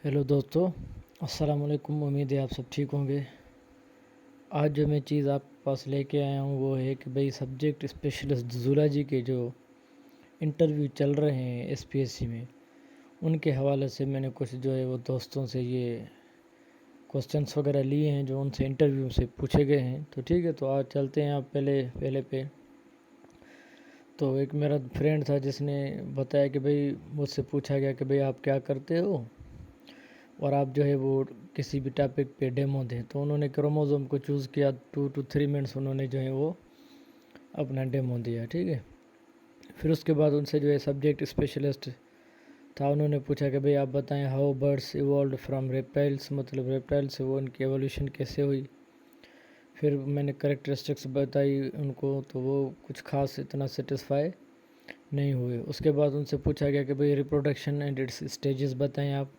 Hello दोस्तों, अस्सलाम वालेकुम। उम्मीद है आप सब ठीक होंगे। आज जो मैं चीज़ आपके पास लेके आया हूँ वो है कि भाई सब्जेक्ट स्पेशलिस्ट जूलॉजी के जो इंटरव्यू चल रहे हैं एसपीएससी में, उनके हवाले से मैंने कुछ जो है वो दोस्तों से ये क्वेश्चंस वगैरह लिए हैं जो उनसे इंटरव्यू से पूछे गए हैं। तो ठीक है, तो आज चलते हैं आप पहले पे। तो एक मेरा फ्रेंड था जिसने बताया कि भाई मुझसे पूछा गया कि भाई आप क्या करते हो और आप जो है वो किसी भी टॉपिक पे डेमो दें। तो उन्होंने क्रोमोसोम को चूज़ किया। 2 to 3 मिनट्स उन्होंने जो है वो अपना डेमो दिया। ठीक है, फिर उसके बाद उनसे जो है सब्जेक्ट स्पेशलिस्ट था, उन्होंने पूछा कि भाई आप बताएं how birds evolve from reptiles, मतलब रेप्टाइल से वो उनकी एवोल्यूशन कैसे हुई। फिर मैंने करेक्टरिस्टिक्स बताई उनको, तो वो कुछ खास इतना सेटिस्फाई नहीं हुए। उसके बाद उनसे पूछा गया कि भाई रिप्रोडक्शन एंड इट्स स्टेजेस बताएं आप।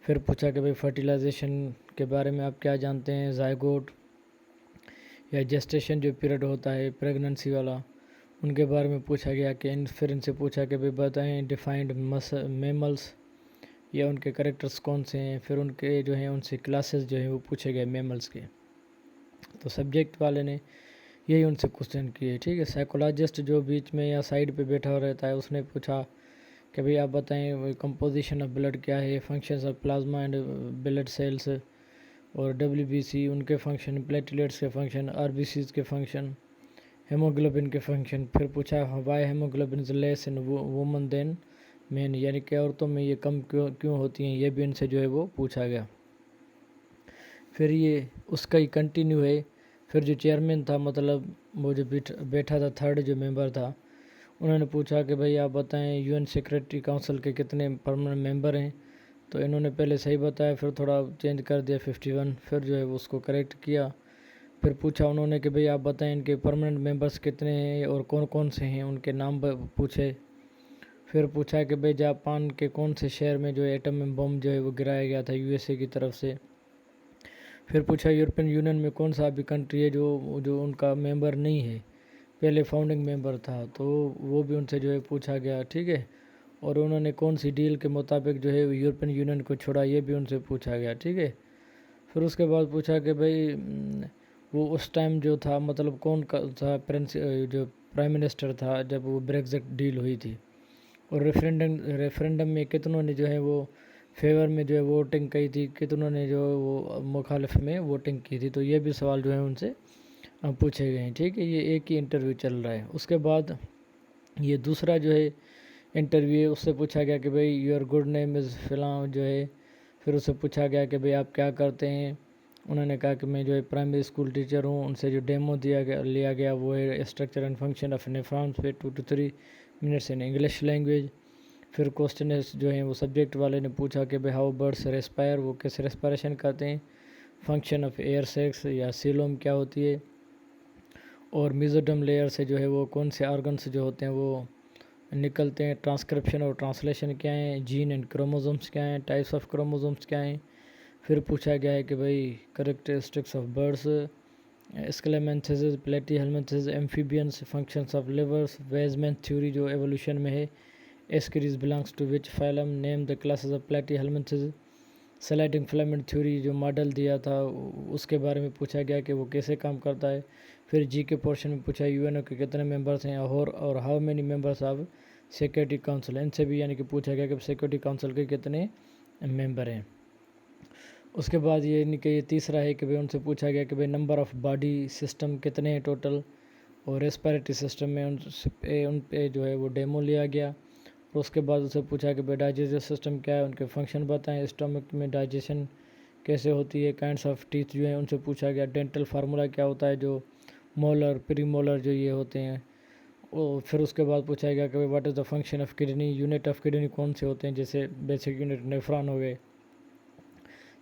फिर पूछा कि भाई फर्टिलाइजेशन के बारे में आप क्या जानते हैं, जायगोट या जेस्टेशन जो पीरियड होता है प्रेगनेंसी वाला, उनके बारे में पूछा गया। कि फिर इनसे पूछा कि भाई बताएं डिफाइंड मेमल्स या उनके करेक्टर्स कौन से हैं। फिर उनके जो हैं उनसे क्लासेस जो हैं वो पूछे गए मेमल्स के। तो सब्जेक्ट वाले ने यही उनसे क्वेश्चन किए। ठीक है, साइकोलॉजिस्ट जो बीच में या साइड पे बैठा रहता है उसने पूछा कि भाई आप बताएं कंपोजिशन ऑफ ब्लड क्या है, functions of plasma and blood cells और डब्ल्यूबीसी उनके फंक्शन, प्लेटलेट्स के फंक्शन, आरबीसीज के फंक्शन, हेमोग्लोबिन के फंक्शन। फिर पूछा why haemoglobin is less in woman than man, यानी कि औरतों में ये कम क्यों क्यों होती हैं, ये भी इनसे जो है वो पूछा गया। फिर ये उसका ही कंटिन्यू है। फिर जो चेयरमैन था, मतलब वो जो बैठा था, थर्ड जो मेंबर था, उन्होंने पूछा कि भाई आप बताएं यूएन सिक्योरिटी काउंसिल के कितने परमानेंट मेंबर हैं। तो इन्होंने पहले सही बताया, फिर थोड़ा चेंज कर दिया 51, फिर जो है वो उसको करेक्ट किया। फिर पूछा उन्होंने कि भाई आप बताएं इनके परमानेंट मेंबर्स कितने हैं और कौन कौन से हैं, उनके नाम पूछे। फिर पूछा कि भाई जापान के कौन से शहर में जो है एटम बम जो है वो गिराया गया था यूएसए की तरफ से। फिर पूछा यूरोपियन यूनियन में कौन सा अभी कंट्री है जो जो उनका मेंबर नहीं है, पहले फाउंडिंग मेंबर था, तो वो भी उनसे जो है पूछा गया। ठीक है, और उन्होंने कौन सी डील के मुताबिक जो है यूरोपियन यूनियन को छोड़ा, ये भी उनसे पूछा गया। ठीक है, फिर उसके बाद पूछा कि भाई वो उस टाइम जो था, मतलब कौन था जो प्राइम मिनिस्टर था जब वो ब्रेग्जिट डील हुई थी, और रेफरेंडम में कितनों ने जो है वो फेवर में जो है वोटिंग की थी, कितनों ने जो है वो मुखालिफ में वोटिंग की थी। तो ये भी सवाल जो है उनसे पूछे गए हैं। ठीक है, ये एक ही इंटरव्यू चल रहा है। उसके बाद ये दूसरा जो है इंटरव्यू है, उससे पूछा गया कि भाई योर गुड नेम इज़ फ़लाँ जो है। फिर उससे पूछा गया कि भाई आप क्या करते हैं। उन्होंने कहा कि मैं जो है प्राइमरी स्कूल टीचर हूँ। उनसे जो डेमो लिया गया वो है structure and function of nephrons पे 2 to 3 minutes in English language. फिर क्वेश्चन जो है वो सब्जेक्ट वाले ने पूछा कि भाई हाउ बर्ड्स रेस्पायर, वो कैसे रेस्पायरेशन करते हैं। फंक्शन ऑफ एयर सेक्स या सीलोम क्या होती है, और मेसोडर्म लेयर से जो है वो कौन से ऑर्गन्स जो होते हैं वो निकलते हैं। ट्रांसक्रिप्शन और ट्रांसलेशन क्या है, जीन एंड क्रोमोसोम्स क्या हैं, टाइप्स ऑफ क्रोमोसोम्स क्या हैं। फिर पूछा गया है कि भाई characteristics of birds, aschelminthes, platyhelminthes, amphibians, functions of livers, Weismann theory जो एवोल्यूशन में है, ascaris belongs to which phylum, name the classes of platyhelminthes. Sliding filament theory जो मॉडल दिया था उसके बारे में पूछा गया कि वो कैसे काम करता है। फिर जी के पोर्शन में पूछा यूएनओ के कितने मेंबर्स हैं और how many members of security council, इनसे भी यानी कि पूछा गया कि सिक्योरिटी काउंसिल के कितने मेंबर हैं। उसके बाद ये यानी कि ये तीसरा है कि भाई उनसे पूछा गया कि भाई नंबर ऑफ़ बॉडी सिस्टम कितने हैं टोटल, और रेस्पिरेटरी सिस्टम में उन पे जो है वो डेमो लिया गया। और उसके बाद उससे पूछा कि भाई डाइजेस्टिव सिस्टम क्या है, उनके फंक्शन बताएं, स्टमक में डाइजेशन कैसे होती है, काइंड्स ऑफ टीथ जो है उनसे पूछा गया। डेंटल फार्मूला क्या होता है, जो मोलर प्रीमोलर जो ये होते हैं। और फिर उसके बाद पूछा गया कि भाई what is the function of kidney, unit of kidney कौन से होते हैं, जैसे बेसिक यूनिट नेफ्रॉन हो गए।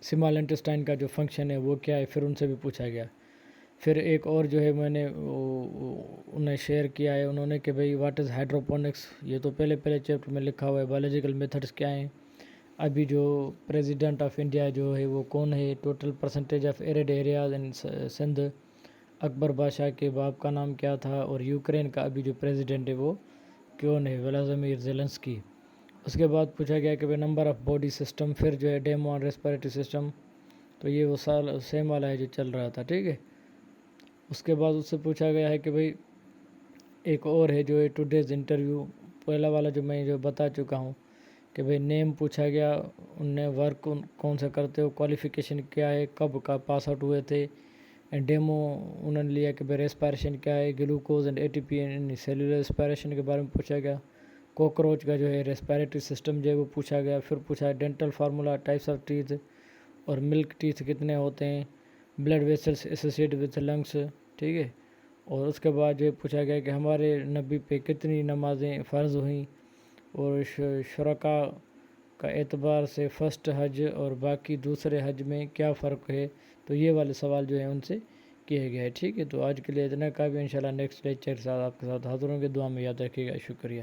स्मॉल इंटेस्टाइन का जो फंक्शन है वो क्या है, फिर उनसे भी पूछा गया। फिर एक और जो है मैंने उन्हें शेयर किया है उन्होंने कि भाई व्हाट इज़ हाइड्रोपोनिक्स, ये तो पहले चैप्टर में लिखा हुआ है। बायोलॉजिकल मेथड्स क्या हैं, अभी जो प्रेसिडेंट ऑफ इंडिया जो है वो कौन है, total percentage of arid areas in Sindh, Akbar बादशाह के बाप का नाम क्या था, और यूक्रेन का अभी जो प्रेसिडेंट है वो कौन है, व्लादिमीर ज़ेलेंस्की। اس کے بعد پوچھا گیا کہ بھئی نمبر آف باڈی سسٹم، پھر جو ہے ڈیمو آن ریسپیریٹری سسٹم، تو یہ وہ سال سیم والا ہے جو چل رہا تھا، ٹھیک ہے۔ اس کے بعد اس سے پوچھا گیا ہے کہ بھئی ایک اور ہے جو ہے ٹوڈیز انٹرویو، پہلا والا جو میں جو بتا چکا ہوں کہ بھئی نیم پوچھا گیا، ان نے ورک کون سا کرتے ہو، کوالیفیکیشن کیا ہے، کب کا پاس آؤٹ ہوئے تھے، ڈیمو انہوں نے لیا کہ بھئی ریسپائریشن کیا ہے، glucose and ATP cellular respiration کے بارے میں پوچھا گیا، کوکروچ کا جو ہے ریسپائریٹری سسٹم جو ہے وہ پوچھا گیا، پھر پوچھا dental formula, types of teeth اور ملک ٹیتھ کتنے ہوتے ہیں، blood vessels associated with lungs, ٹھیک ہے۔ اور اس کے بعد جو پوچھا گیا کہ ہمارے نبی پہ کتنی نمازیں فرض ہوئیں، اور شرکاء کا اعتبار سے فرسٹ حج اور باقی دوسرے حج میں کیا فرق ہے، تو یہ والے سوال جو ہیں ان سے کیے گئے، ٹھیک ہے۔ تو آج کے لیے اتنا کافی، انشاءاللہ نیکسٹ لیکچر کے ساتھ آپ کے ساتھ حاضر ہوں گے، دعا میں یاد رکھیے گا، شکریہ۔